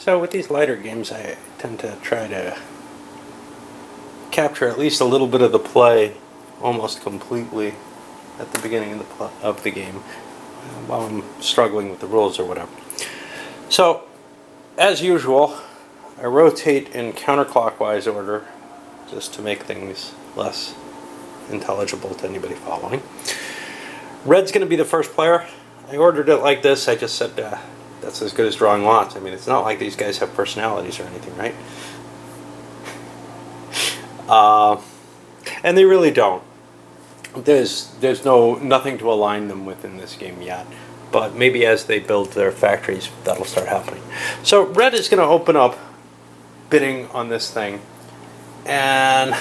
So with these lighter games, I tend to try to capture at least a little bit of the play almost completely at the beginning of the game while I'm struggling with the rules or whatever. So, as usual, I rotate in counterclockwise order just to make things less intelligible to anybody following. Red's going to be the first player. I ordered it like this. I just said that's as good as drawing lots. I mean, it's not like these guys have personalities or anything, right? And they really don't. There's nothing to align them with in this game yet. But maybe as they build their factories, that'll start happening. So red is going to open up bidding on this thing. And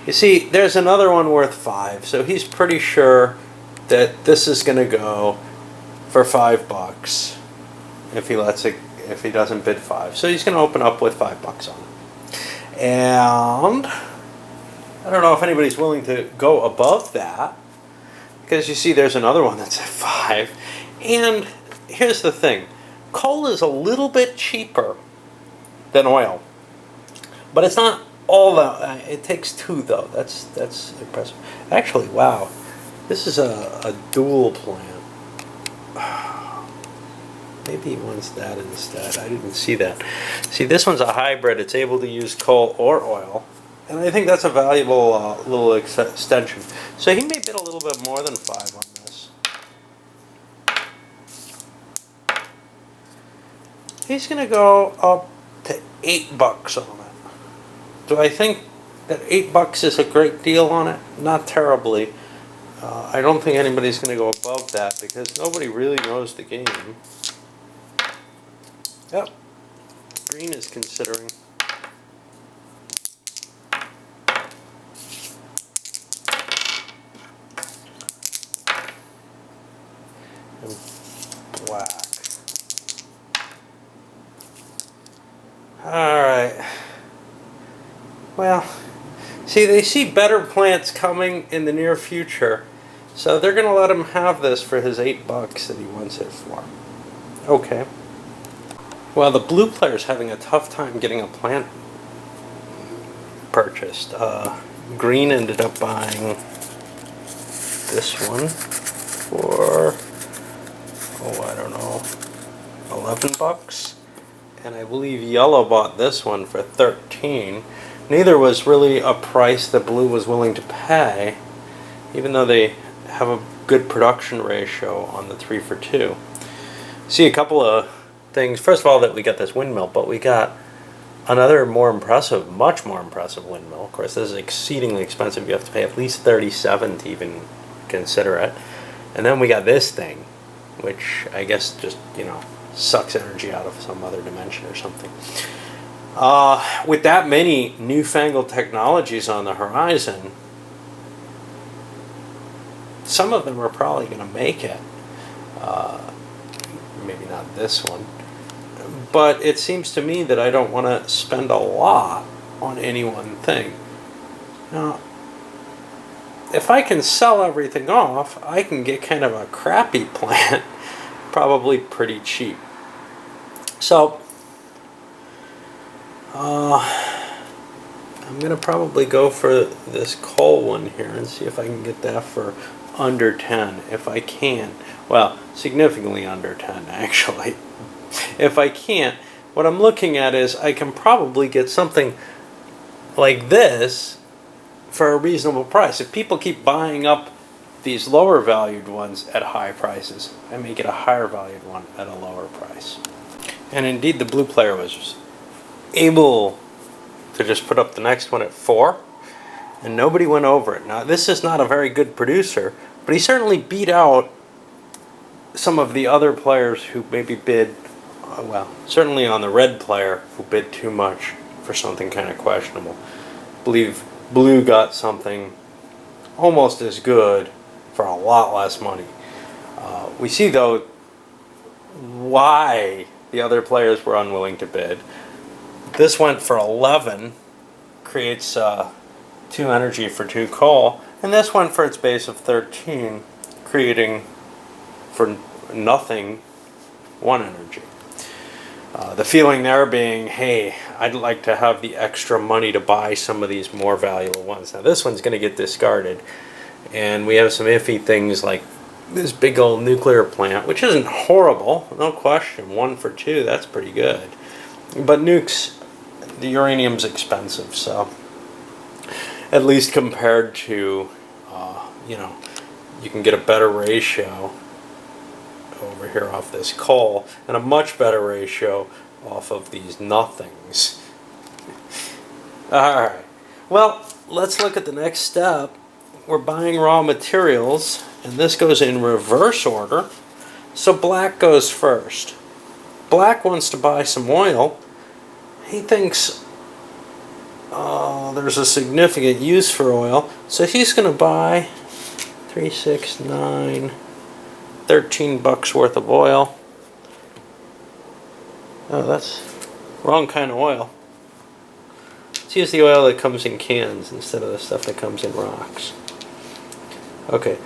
you see, there's another one worth 5. So he's pretty sure that this is going to go for $5 if he doesn't bid 5. So he's going to open up with $5 on it. And I don't know if anybody's willing to go above that, because you see there's another one that's at 5. And here's the thing. Coal is a little bit cheaper than oil. But it's not all that. It takes 2 though. That's impressive. Actually, wow. This is a dual plant. Maybe he wants that instead. I didn't see that. See, this one's a hybrid. It's able to use coal or oil. And I think that's a valuable little extension. So he may bid a little bit more than 5 on this. He's going to go up to $8 on it. Do I think that $8 is a great deal on it? Not terribly. I don't think anybody's going to go above that because nobody really knows the game. Yep. Green is considering. And black. Alright. Well, see, they see better plants coming in the near future, so they're going to let him have this for his $8 that he wants it for. Okay. Well, the blue player's having a tough time getting a plant purchased. Green ended up buying this one for, I don't know, $11. And I believe yellow bought this one for 13. Neither was really a price that blue was willing to pay, even though they have a good production ratio on the 3 for 2. See a couple of things. First of all, that we got this windmill, but we got another more impressive, much more impressive windmill. Of course, this is exceedingly expensive. You have to pay at least 37 to even consider it. And then we got this thing, which I guess just, sucks energy out of some other dimension or something. With that many newfangled technologies on the horizon, some of them are probably going to make it. Maybe not this one. But it seems to me that I don't want to spend a lot on any one thing. Now, if I can sell everything off, I can get kind of a crappy plant probably pretty cheap. So, I'm going to probably go for this coal one here and see if I can get that for under 10, if I can. Well, significantly under 10, actually. If I can't, what I'm looking at is I can probably get something like this for a reasonable price. If people keep buying up these lower valued ones at high prices, I may get a higher valued one at a lower price. And indeed, the blue player was able to just put up the next one at 4, and nobody went over it. Now, this is not a very good producer, but he certainly beat out some of the other players who maybe bid, certainly on the red player who bid too much for something kind of questionable. I believe blue got something almost as good for a lot less money. We see, though, why the other players were unwilling to bid. This went for 11, creates 2 energy for 2 coal, and this went for its base of 13, creating for nothing 1 energy. The feeling there being, hey, I'd like to have the extra money to buy some of these more valuable ones. Now this one's going to get discarded, and we have some iffy things like this big old nuclear plant, which isn't horrible, no question. 1 for 2, that's pretty good. But nukes, the uranium's expensive, so at least compared to, you know, you can get a better ratio over here off this coal, and a much better ratio off of these nothings. Alright, well, let's look at the next step. We're buying raw materials, and this goes in reverse order. So black goes first. Black wants to buy some oil. He thinks there's a significant use for oil, so he's going to buy 3, 6, 9, 13 bucks worth of oil. Oh, that's wrong kind of oil. Let's use the oil that comes in cans instead of the stuff that comes in rocks. Okay,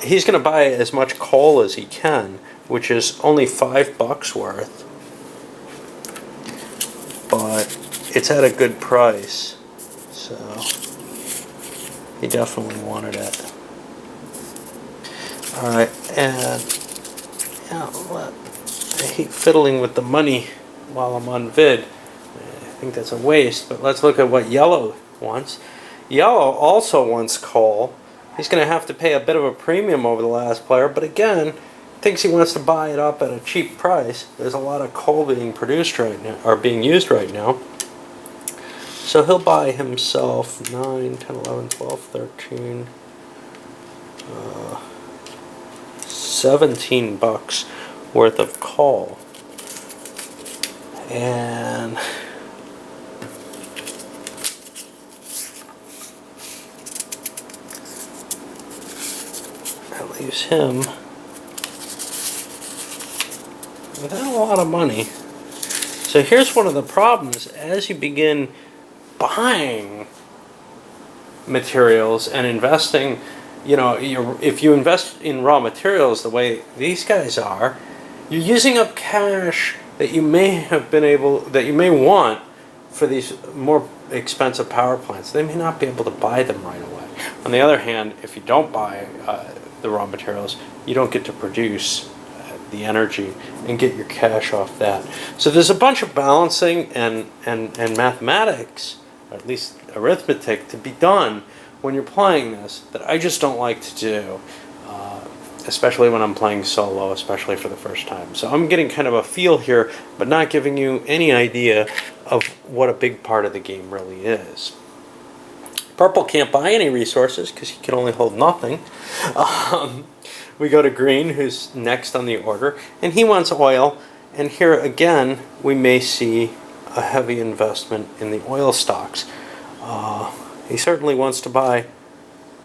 he's going to buy as much coal as he can, which is only 5 bucks worth, but it's at a good price, so he definitely wanted it. Alright, and yeah, I hate fiddling with the money while I'm on vid. I think that's a waste, but let's look at what yellow wants. Yellow also wants coal. He's going to have to pay a bit of a premium over the last player, but again, thinks he wants to buy it up at a cheap price. There's a lot of coal being produced right now, or being used right now. So he'll buy himself 9, 10, 11, 12, 13, 17 bucks worth of coal. And that leaves him without a lot of money. So here's one of the problems. As you begin buying materials and investing, you know, if you invest in raw materials the way these guys are, you're using up cash that you may want for these more expensive power plants. They may not be able to buy them right away. On the other hand, if you don't buy the raw materials, you don't get to produce the energy and get your cash off that. So there's a bunch of balancing and mathematics, or at least arithmetic, to be done when you're playing this that I just don't like to do, especially when I'm playing solo, especially for the first time. So I'm getting kind of a feel here, but not giving you any idea of what a big part of the game really is. Purple can't buy any resources because he can only hold nothing. We go to green, who's next on the order, and he wants oil. And here again, we may see a heavy investment in the oil stocks. He certainly wants to buy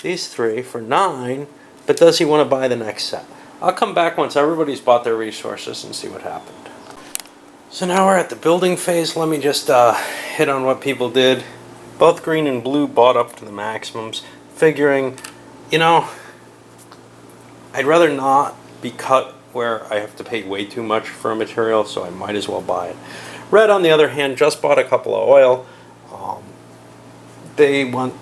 these 3 for 9, but does he want to buy the next set? I'll come back once everybody's bought their resources and see what happened. So now we're at the building phase. Let me just hit on what people did. Both green and blue bought up to the maximums, figuring, you know, I'd rather not be cut where I have to pay way too much for a material, so I might as well buy it. Red, on the other hand, just bought a couple of oil. They want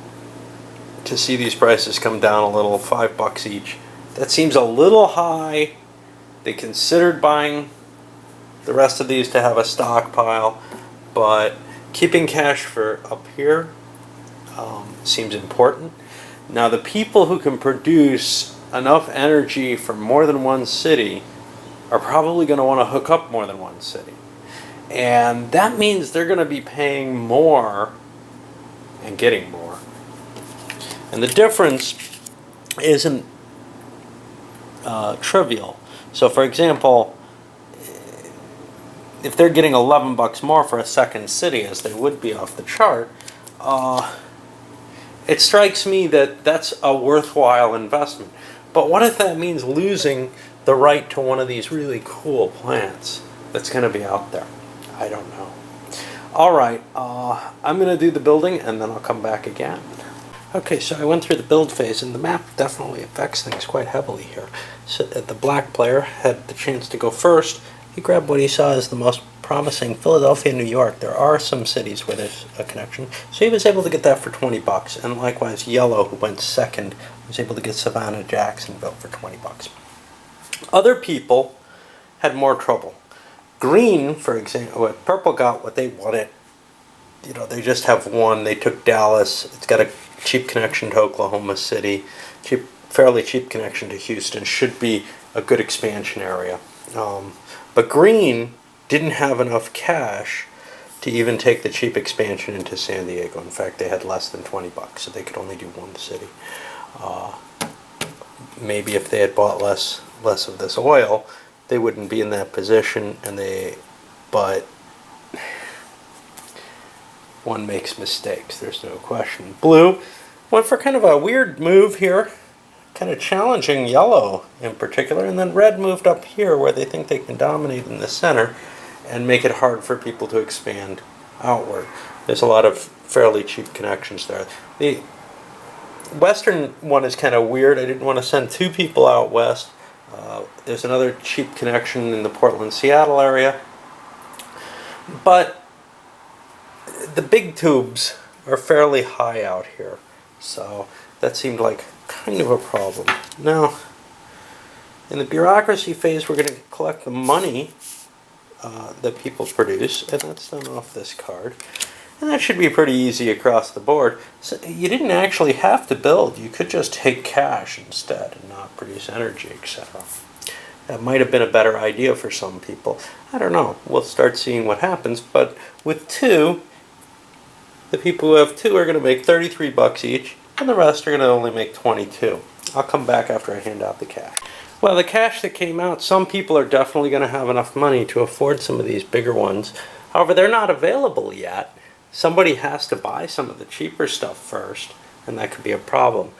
to see these prices come down a little, 5 bucks each. That seems a little high. They considered buying the rest of these to have a stockpile, but keeping cash for up here seems important. Now the people who can produce enough energy for more than one city are probably going to want to hook up more than one city. And that means they're going to be paying more and getting more. And the difference isn't trivial. So for example, if they're getting 11 bucks more for a second city, as they would be off the chart, it strikes me that that's a worthwhile investment. But what if that means losing the right to one of these really cool plants that's going to be out there? I don't know. Alright, I'm going to do the building and then I'll come back again. Okay, so I went through the build phase, and the map definitely affects things quite heavily here. So the black player had the chance to go first, he grabbed what he saw as the most promising, Philadelphia, New York. There are some cities where there's a connection. So he was able to get that for 20 bucks. And likewise, Yellow, who went second, was able to get Savannah, Jacksonville for 20 bucks. Other people had more trouble. Green, for example, Purple got what they wanted. You know, they just have one. They took Dallas. It's got a cheap connection to Oklahoma City, fairly cheap connection to Houston. Should be a good expansion area. But Green didn't have enough cash to even take the cheap expansion into San Diego. In fact, they had less than 20 bucks, so they could only do one city. Maybe if they had bought less of this oil, they wouldn't be in that position. But one makes mistakes, there's no question. Blue went for kind of a weird move here, kind of challenging Yellow in particular, and then Red moved up here where they think they can dominate in the center and make it hard for people to expand outward. There's a lot of fairly cheap connections there. The western one is kind of weird. I didn't want to send two people out west. There's another cheap connection in the Portland-Seattle area. But the big tubes are fairly high out here. So that seemed like kind of a problem. Now, in the bureaucracy phase, we're going to collect the money that people produce, and that's done off this card. And that should be pretty easy across the board. So you didn't actually have to build. You could just take cash instead and not produce energy, etc. That might have been a better idea for some people. I don't know. We'll start seeing what happens. But with two, the people who have two are going to make 33 bucks each, and the rest are going to only make 22. I'll come back after I hand out the cash. Well, the cash that came out, some people are definitely going to have enough money to afford some of these bigger ones. However, they're not available yet. Somebody has to buy some of the cheaper stuff first, and that could be a problem.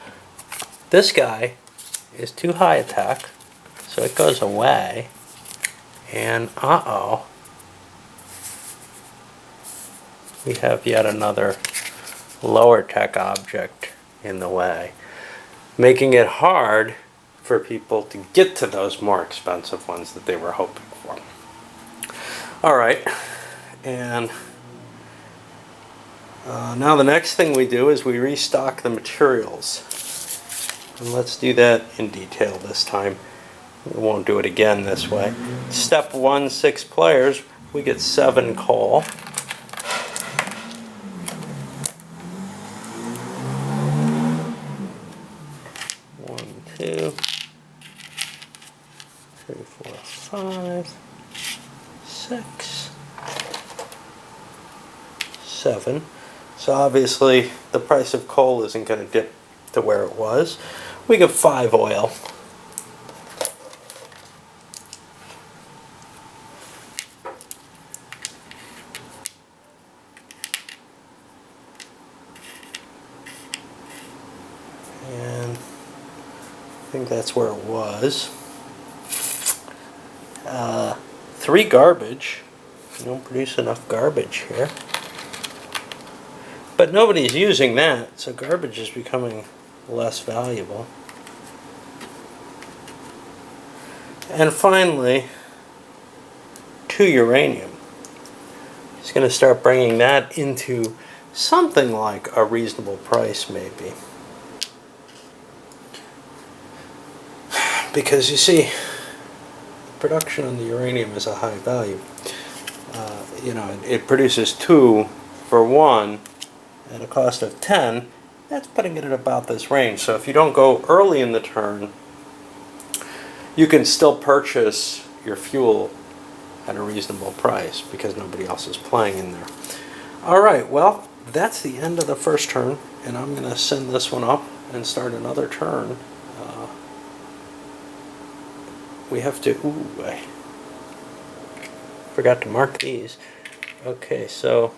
This guy is too high a tech, so it goes away. And uh-oh, we have yet another lower tech object in the way, making it hard for people to get to those more expensive ones that they were hoping for. All right, and now the next thing we do is we restock the materials. And let's do that in detail this time. We won't do it again this way. Step 1, 6 players. We get 7 coal. One, two, 3, 4, 5, 6, 7. So obviously the price of coal isn't going to dip to where it was. We get 5 oil. And I think that's where it was. 3 garbage. We don't produce enough garbage here. But nobody's using that, so garbage is becoming less valuable. And finally, 2 uranium. He's going to start bringing that into something like a reasonable price, maybe. Because you see, production on the uranium is a high value. You know, it produces 2 for 1 at a cost of 10. That's putting it at about this range. So if you don't go early in the turn, you can still purchase your fuel at a reasonable price because nobody else is playing in there. All right, well, that's the end of the first turn, and I'm going to send this one up and start another turn. We have to, I forgot to mark these. Okay, so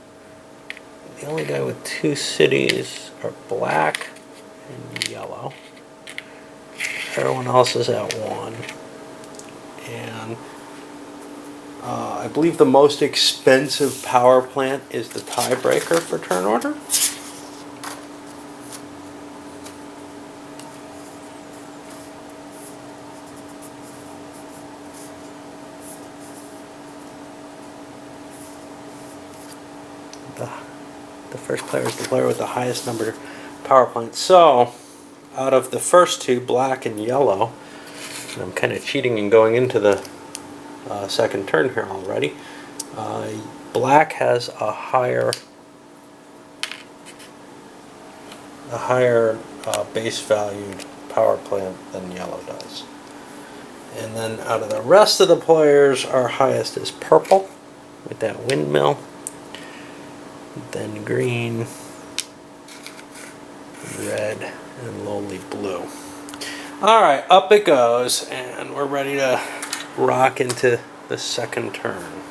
the only guy with 2 cities are black and yellow. Everyone else is at 1. And I believe the most expensive power plant is the tiebreaker for turn order. The first player is the player with the highest number of power plants. So, out of the first two, black and yellow, and I'm kind of cheating and going into the second turn here already. Black has a higher base valued power plant than yellow does. And then out of the rest of the players, our highest is purple with that windmill. Then green, red, and lowly blue. Alright, up it goes, and we're ready to rock into the second turn.